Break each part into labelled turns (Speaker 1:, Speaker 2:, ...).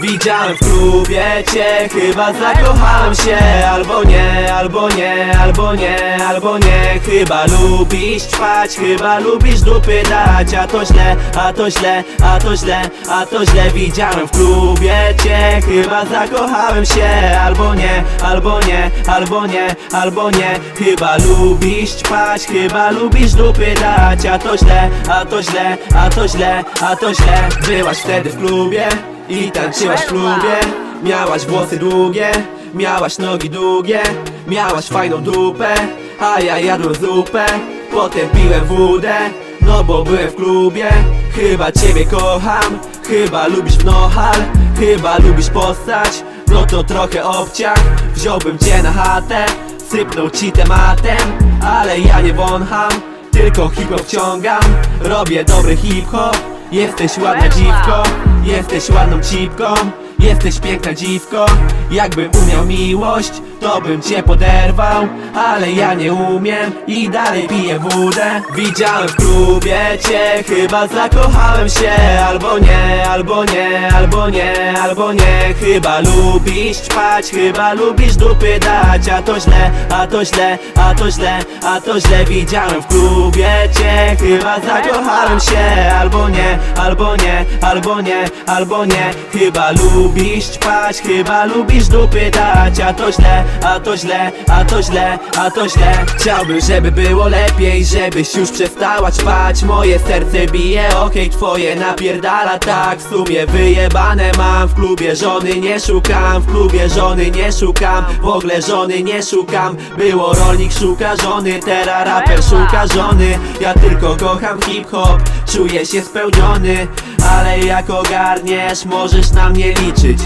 Speaker 1: Widziałem w klubie cię, chyba zakochałem się. Albo nie, albo nie, albo nie, albo nie. Chyba lubisz ćpać, chyba lubisz dupy dać. A to źle, a to źle, a to źle, a to źle. Widziałem w klubie cię, chyba zakochałem się. Albo nie, albo nie, albo nie, albo nie. Chyba lubisz ćpać, chyba lubisz dupy dać. A to źle, a to źle, a to źle, a to źle. Byłaś wtedy w klubie i tańczyłaś w klubie. Miałaś włosy długie, miałaś nogi długie, miałaś fajną dupę, a ja jadłem zupę. Potem piłem wódę, no bo byłem w klubie. Chyba ciebie kocham, chyba lubisz wnochal, chyba lubisz postać. No to trochę obciach, wziąłbym cię na chatę, sypnął ci tematem, ale ja nie wącham, tylko hip-hop wciągam. Robię dobry hip-hop. Jesteś ładna dziwko, jesteś ładną cipką, jesteś piękna dziwko. Jakbym umiał miłość, to bym cię poderwał, ale ja nie umiem i dalej piję wódę. Widziałem w klubie cię, chyba zakochałem się. Albo nie, albo nie, albo nie, albo nie. Chyba lubisz ćpać, chyba lubisz dupy dać. A to źle, a to źle, a to źle, a to źle. Widziałem w klubie cię, chyba zakochałem się. Albo nie, albo nie, albo nie, albo nie. Chyba lubisz ćpać, chyba lubisz dupy dać. A to źle, a to źle, a to źle, a to źle. Chciałbym, żeby było lepiej, żebyś już przestała ćpać. Moje serce bije, okej, twoje napierdala tak. W sumie wyjebane mam, w klubie żony nie szukam, w klubie żony nie szukam, w ogóle żony nie szukam. Było rolnik szuka żony, teraz raper szuka żony. Ja tylko kocham hip-hop, czuję się spełniony, ale jak ogarniesz, możesz na mnie liczyć.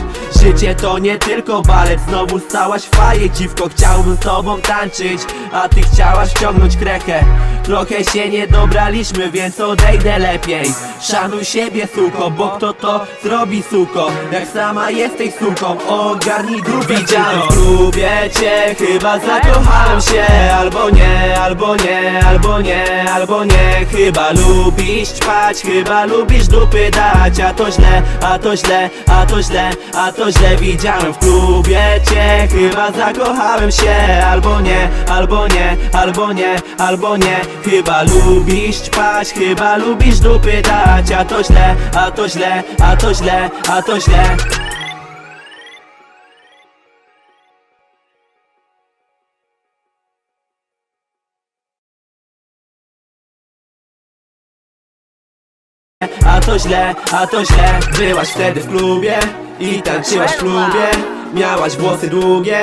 Speaker 1: Życie to nie tylko balet, znowu stałaś faję, dziwko, chciałbym z tobą tańczyć, a ty chciałaś wciągnąć krechę. Trochę się nie dobraliśmy, więc odejdę lepiej. Szanuj siebie, suko, bo kto to zrobi, suko? Jak sama jesteś suką, ogarnij grupę. Widziałem w klubie cię, chyba zakochałem się. Albo nie, albo nie, albo nie, albo nie. Chyba lubisz ćpać, chyba lubisz dupy dać. A to źle, a to źle, a to źle, a to źle. Widziałem w klubie cię, chyba zakochałem się. Albo nie, albo nie, albo nie, albo nie. Chyba lubisz ćpać, chyba lubisz dupy dać. A to źle, a to źle, a to źle, a to źle. A to źle, a to źle. Byłaś wtedy w klubie i tańczyłaś w klubie. Miałaś włosy długie,